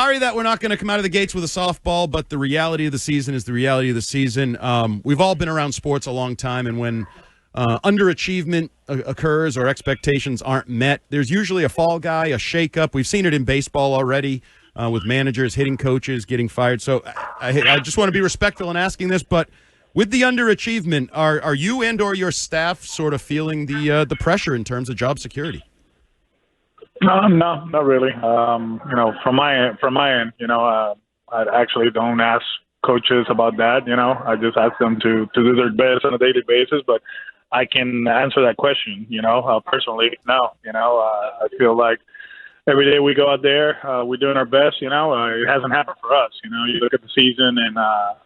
sorry that we're not going to come out of the gates with a softball, but the reality of the season is the reality of the season. We've all been around sports a long time, and when underachievement occurs or expectations aren't met, there's usually a fall guy, a shakeup. We've seen it in baseball already with managers hitting coaches, getting fired. So I just want to be respectful in asking this, but with the underachievement, are you and or your staff sort of feeling the pressure in terms of job security? No, not really. From my end, I actually don't ask coaches about that. I just ask them to do their best on a daily basis. But I can answer that question. Personally, no. I feel like every day we go out there, we're doing our best. It hasn't happened for us. You look at the season and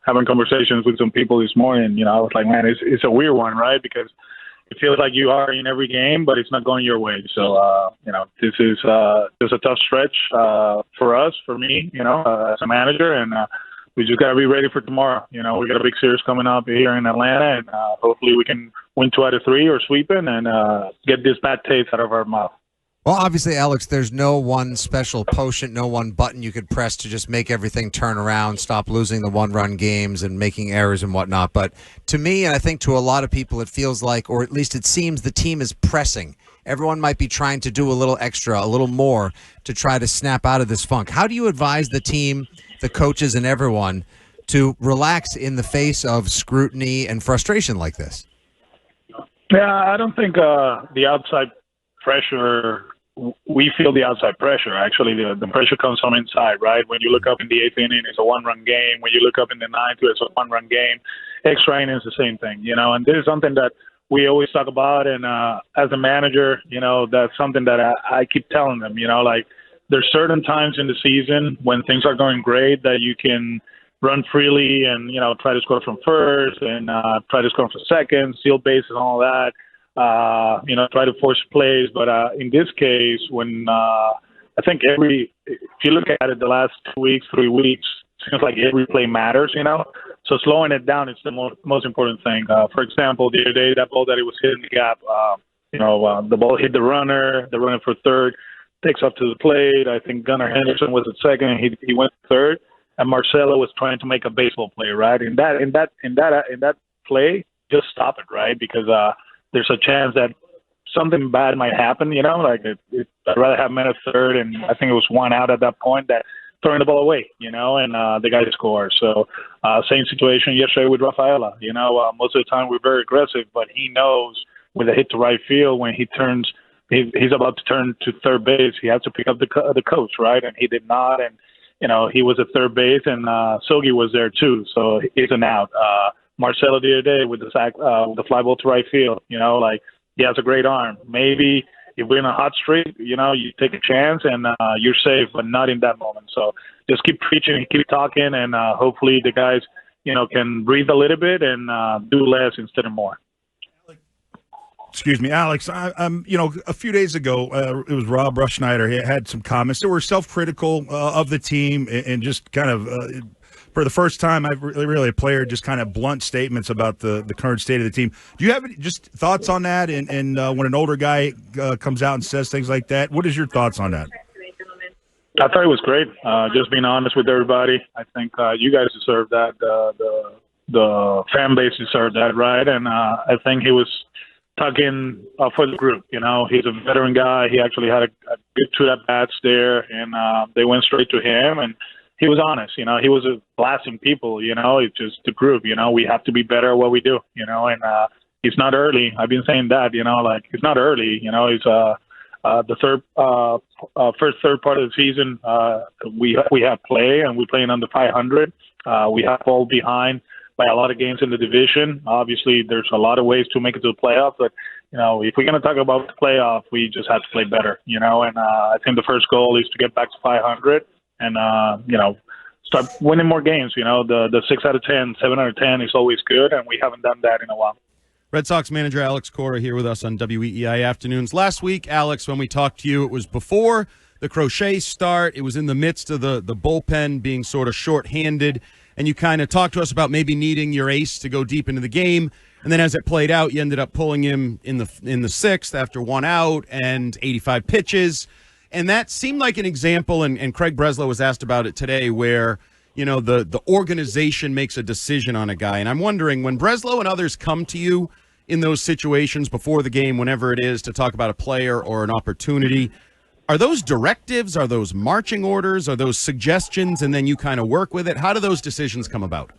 having conversations with some people this morning. I was like, man, it's a weird one, right? Because it feels like you are in every game, but it's not going your way. So, this is just a tough stretch for us, for me, as a manager, and we just got to be ready for tomorrow. We got a big series coming up here in Atlanta, and hopefully we can win 2 out of 3 or sweep it and get this bad taste out of our mouth. Well, obviously, Alex, there's no one special potion, no one button you could press to just make everything turn around, stop losing the one-run games and making errors and whatnot. But to me, and I think to a lot of people, it feels like, or at least it seems, the team is pressing. Everyone might be trying to do a little extra, a little more to try to snap out of this funk. How do you advise the team, the coaches, and everyone to relax in the face of scrutiny and frustration like this? Yeah, I don't think the outside pressure – we feel the outside pressure. Actually, the pressure comes from inside, right? When you look up in the 8th inning, it's a one-run game. When you look up in the 9th, it's a one-run game. Extra inning is the same thing, and this is something that we always talk about. And as a manager, that's something that I keep telling them, like there's certain times in the season when things are going great that you can run freely and, try to score from first and try to score from second, steal bases and all that. Try to force plays. But in this case, when I think if you look at it the last 2 weeks, 3 weeks, it seems like every play matters, So slowing it down is the most important thing. For example, the other day, that ball that he was hitting the gap, the ball hit the runner for third, takes up to the plate. I think Gunnar Henderson was at second, and he went third, and Marcelo was trying to make a baseball play, right? In that play, just stop it, right? Because there's a chance that something bad might happen, like I'd rather have men at third, and I think it was 1 out at that point that throwing the ball away, and the guy scores. So same situation yesterday with Rafaela, most of the time we're very aggressive, but he knows with a hit to right field when he's about to turn to third base, he has to pick up the coach, right? And he did not, and he was at third base, and Sogi was there too, so he's an out. Marcelo the other day with the the fly ball to right field, he has a great arm. Maybe if we're in a hot streak, you take a chance and you're safe, but not in that moment. So just keep preaching, keep talking, and hopefully the guys, can breathe a little bit and do less instead of more. Excuse me, Alex. A few days ago, it was Rob Rushnider. He had some comments that were self-critical of the team and just kind of for the first time, I've really a player just kind of blunt statements about the current state of the team. Do you have any just thoughts on that? And when an older guy comes out and says things like that, what is your thoughts on that? I thought it was great. Just being honest with everybody. I think you guys deserve that. The fan base deserved that, right? And I think he was talking for the group. He's a veteran guy. He actually had a good 2 at-bats there, and they went straight to him. And he was honest, he was blasting people, it's just the group, we have to be better at what we do, and it's not early. I've been saying that, it's not early, it's the first third part of the season, we have play and we're playing under 500. We have fall behind by a lot of games in the division. Obviously, there's a lot of ways to make it to the playoff, but if we're going to talk about the playoff, we just have to play better, and I think the first goal is to get back to 500. And, start winning more games. The 6 out of 10, 7 out of 10 is always good, and we haven't done that in a while. Red Sox manager Alex Cora here with us on WEEI Afternoons. Last week, Alex, when we talked to you, it was before the Crochet start. It was in the midst of the bullpen being sort of shorthanded, and you kind of talked to us about maybe needing your ace to go deep into the game. And then as it played out, you ended up pulling him in the 6th after 1 out and 85 pitches. And that seemed like an example, and Craig Breslow was asked about it today, where the organization makes a decision on a guy. And I'm wondering, when Breslow and others come to you in those situations before the game, whenever it is, to talk about a player or an opportunity, are those directives? Are those marching orders? Are those suggestions, and then you kind of work with it? How do those decisions come about?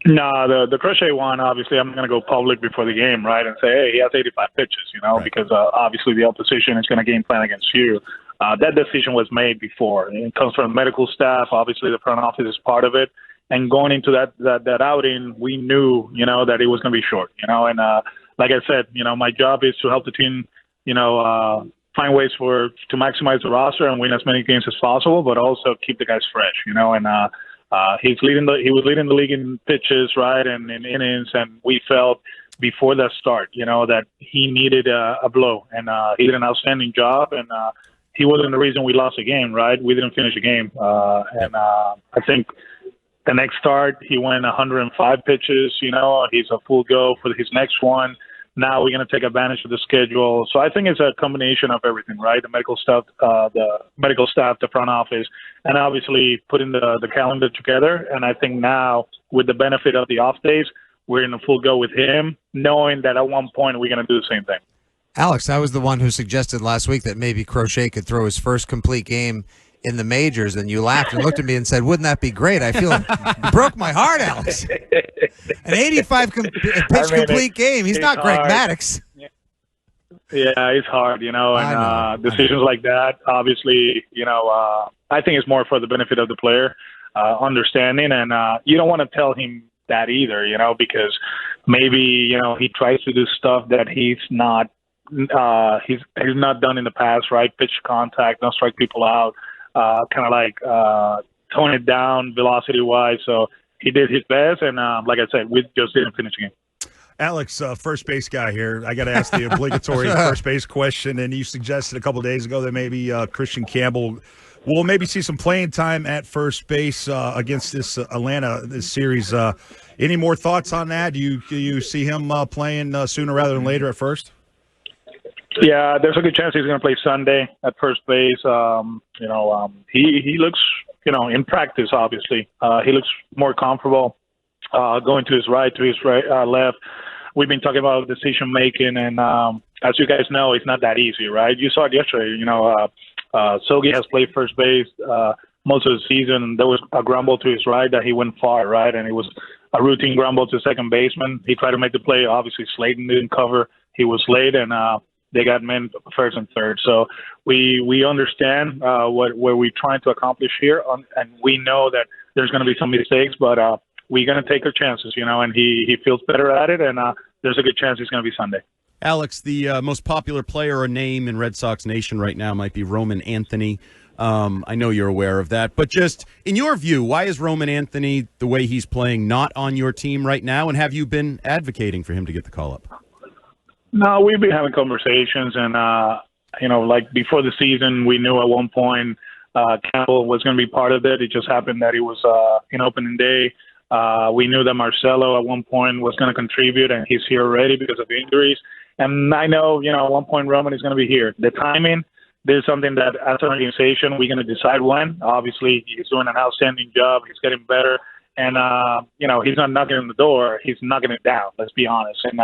No, the Crochet one, obviously, I'm going to go public before the game, right, and say, hey, he has 85 pitches, Right. because obviously the opposition is going to game plan against you. That decision was made before. It comes from medical staff. Obviously, the front office is part of it. And going into that outing, we knew, that it was going to be short, and like I said, my job is to help the team, find ways to maximize the roster and win as many games as possible, but also keep the guys fresh, and he was leading the league in pitches, right, and in innings, and we felt before that start, that he needed a blow, and he did an outstanding job, and he wasn't the reason we lost the game, right? We didn't finish the game, and I think the next start he went 105 pitches, he's a full go for his next one. Now we're going to take advantage of the schedule. So I think it's a combination of everything, right? The medical staff, the front office, and obviously putting the calendar together. And I think now, with the benefit of the off days, we're in a full go with him, knowing that at one point we're going to do the same thing. Alex, I was the one who suggested last week that maybe Crochet could throw his first complete game in the majors, and you laughed and looked at me and said, wouldn't that be great? I feel it broke my heart, Alex. An 85 pitch complete game. He's not Greg Maddux. Yeah, it's hard, and decisions like that, obviously, I think it's more for the benefit of the player, understanding, and you don't want to tell him that either, because maybe, he tries to do stuff that he's not done in the past, right? Pitch contact, not strike people out. Kind of like tone it down velocity-wise. So he did his best, and like I said, we just didn't finish the game. Alex, first base guy here. I got to ask the obligatory first base question, and you suggested a couple of days ago that maybe Kristian Campbell will maybe see some playing time at first base against this this series. Any more thoughts on that? Do you see him playing sooner rather than later at first? Yeah, there's a good chance he's going to play Sunday at first base. He looks, in practice, obviously, he looks more comfortable going to his right, left. We've been talking about decision making, and as you guys know, it's not that easy, right? You saw it yesterday. Sogi has played first base most of the season. There was a ground ball to his right that he went far, right, and it was a routine ground ball to second baseman. He tried to make the play. Obviously, Slayton didn't cover. He was late, and they got men first and third. So we understand what we're trying to accomplish here, and we know that there's going to be some mistakes, but we're going to take our chances, and he feels better at it, and there's a good chance it's going to be Sunday. Alex, the most popular player or name in Red Sox Nation right now might be Roman Anthony. I know you're aware of that, but just in your view, why is Roman Anthony, the way he's playing, not on your team right now, and have you been advocating for him to get the call-up? No, we've been having conversations, and like before the season, we knew at one point Campbell was going to be part of it. It just happened that it was in opening day. We knew that Marcelo at one point was going to contribute, and he's here already because of injuries. And I know, at one point Roman is going to be here. The timing, there's something that as an organization we're going to decide when. Obviously, he's doing an outstanding job. He's getting better, and he's not knocking on the door. He's knocking it down. Let's be honest. And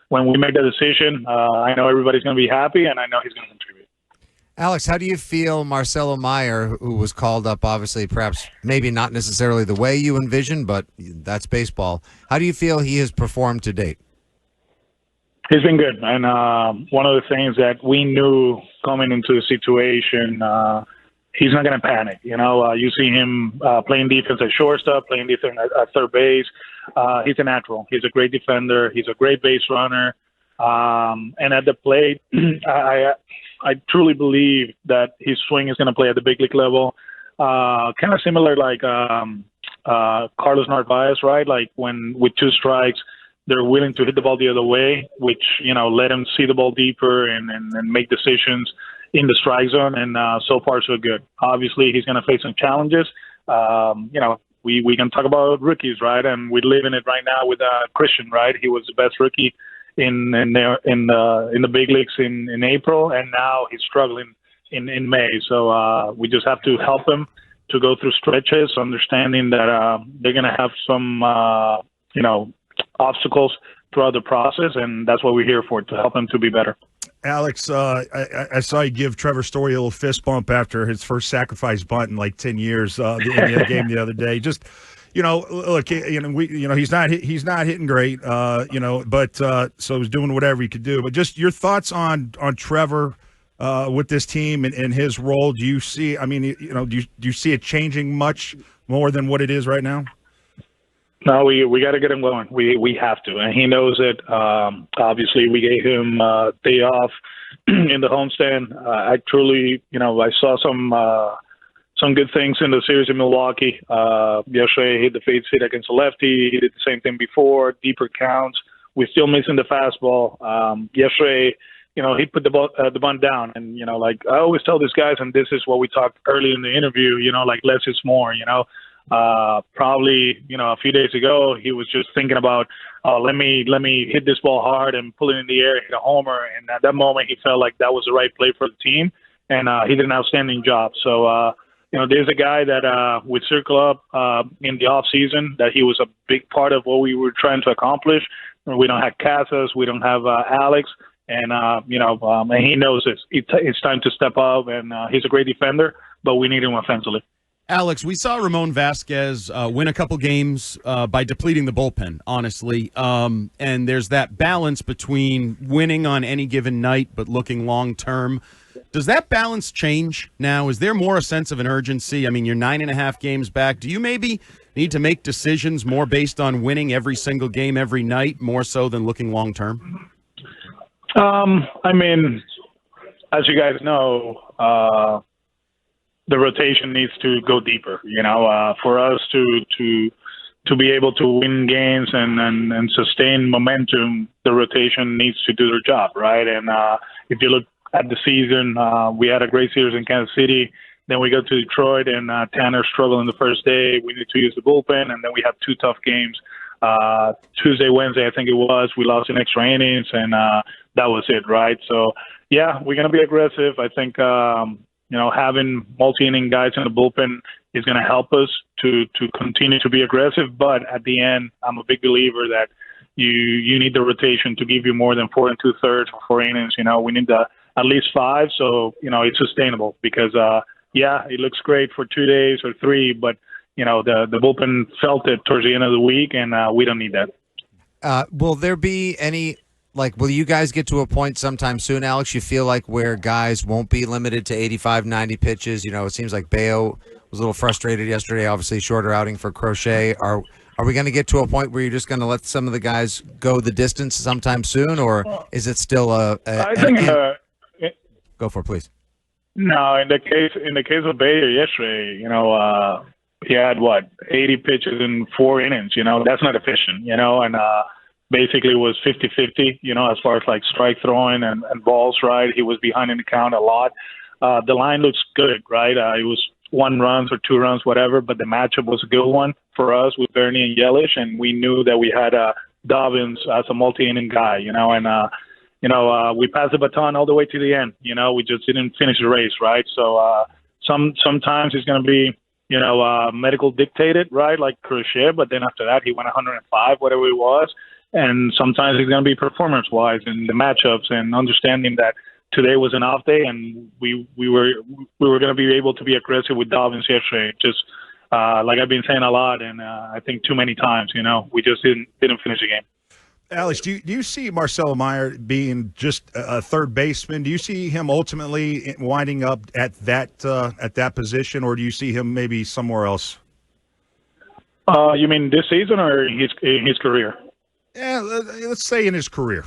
when we make the decision, I know everybody's going to be happy, and I know he's going to contribute. Alex, how do you feel Marcelo Meyer, who was called up, obviously, perhaps maybe not necessarily the way you envisioned, but that's baseball. How do you feel he has performed to date? He's been good. And one of the things that we knew coming into the situation, he's not going to panic. You see him playing defense at shortstop, playing defense at third base. He's a natural. He's a great defender. He's a great base runner. And at the plate, I truly believe that his swing is going to play at the big league level. Kind of similar like Carlos Narvaez, right? Like when with two strikes, they're willing to hit the ball the other way, which, let him see the ball deeper and make decisions in the strike zone. And so far, so good. Obviously, he's going to face some challenges. We can talk about rookies, right? And we live in it right now with Kristian, right? He was the best rookie in the big leagues in April, and now he's struggling in May. So we just have to help him to go through stretches, understanding that they're going to have some, obstacles throughout the process, and that's what we're here for, to help him to be better. Alex, I saw you give Trevor Story a little fist bump after his first sacrifice bunt in like 10 years in the game the other day. Just, look, he's not hitting great, but so he's doing whatever he could do. But just your thoughts on Trevor with this team and his role. Do you see? I mean, do you see it changing much more than what it is right now? No, we got to get him going. We have to, and he knows it. Obviously, we gave him day off in the homestand. I truly, I saw some good things in the series in Milwaukee. Yesterday, he hit the fade hit against a lefty. He did the same thing before, deeper counts. We're still missing the fastball. Yesterday, he put the bunt down, and like I always tell these guys, and this is what we talked early in the interview. Like less is more. Probably, a few days ago, he was just thinking about, let me hit this ball hard and pull it in the air, hit a homer. And at that moment, he felt like that was the right play for the team, and he did an outstanding job. So, there's a guy that we circle up in the off season that he was a big part of what we were trying to accomplish. We don't have Casas, we don't have Alex, and and he knows this. It's time to step up, and he's a great defender, but we need him offensively. Alex, we saw Ramon Vasquez win a couple games by depleting the bullpen, honestly. And there's that balance between winning on any given night but looking long-term. Does that balance change now? Is there more a sense of an urgency? I mean, you're 9.5 games back. Do you maybe need to make decisions more based on winning every single game every night, more so than looking long-term? I mean, as you guys know, the rotation needs to go deeper, for us to be able to win games and sustain momentum. The rotation needs to do their job, right? And if you look at the season, we had a great series in Kansas City. Then we go to Detroit, and Tanner struggled in the first day. We need to use the bullpen, and then we have two tough games. Tuesday, Wednesday, I think it was. We lost in extra innings, and that was it, right? So, yeah, we're going to be aggressive. I think having multi-inning guys in the bullpen is going to help us to continue to be aggressive. But at the end, I'm a big believer that you need the rotation to give you more than 4 2/3 or 4 innings. We need at least 5, so it's sustainable. Because it looks great for 2 days or 3, but the bullpen felt it towards the end of the week, and we don't need that. Will there be any? Will you guys get to a point sometime soon, Alex, you feel like where guys won't be limited to 85, 90 pitches? It seems like Bayo was a little frustrated yesterday, obviously shorter outing for Crochet. Are we going to get to a point where you're just going to let some of the guys go the distance sometime soon, or is it still I think go for it, please. No, in the case of Bayo yesterday, he had 80 pitches in 4 innings. That's not efficient. And basically was 50-50, as far as like strike throwing and balls, right? He was behind in the count a lot. The line looks good, right? It was 1 run or 2 runs, whatever, but the matchup was a good one for us with Bernie and Yelich, and we knew that we had Dobbins as a multi-inning guy, and we passed the baton all the way to the end. We just didn't finish the race, right? So sometimes it's going to be, medical dictated, right, like Crochet, but then after that he went 105, whatever it was. And sometimes it's going to be performance-wise and the matchups, and understanding that today was an off day, and we were going to be able to be aggressive with Dobbins yesterday. Just like I've been saying a lot, and I think too many times, we just didn't finish the game. Alex, do you see Marcelo Meyer being just a third baseman? Do you see him ultimately winding up at that position, or do you see him maybe somewhere else? You mean this season or in his career? Yeah, let's say in his career.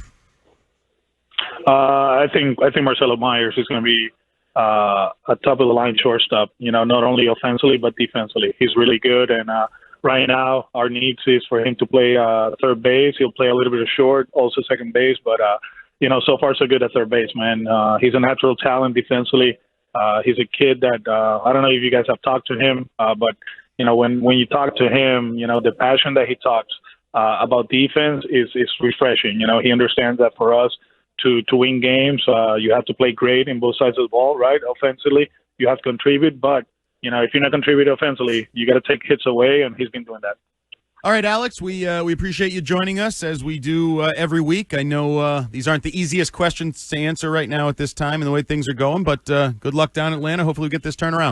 I think Marcelo Myers is going to be a top of the line shortstop. Not only offensively but defensively. He's really good, and right now our needs is for him to play third base. He'll play a little bit of short, also second base, but so far so good at third base, man. He's a natural talent defensively. He's a kid that I don't know if you guys have talked to him, but when you talk to him, the passion that he talks about defense is refreshing. He understands that for us to win games. You have to play great in both sides of the ball, right? Offensively, you have to contribute, but if you're not contributing offensively, you got to take hits away, and he's been doing that. All right, Alex, we appreciate you joining us as we do every week. I know these aren't the easiest questions to answer right now at this time and the way things are going, but good luck down in Atlanta. Hopefully we get this turned around.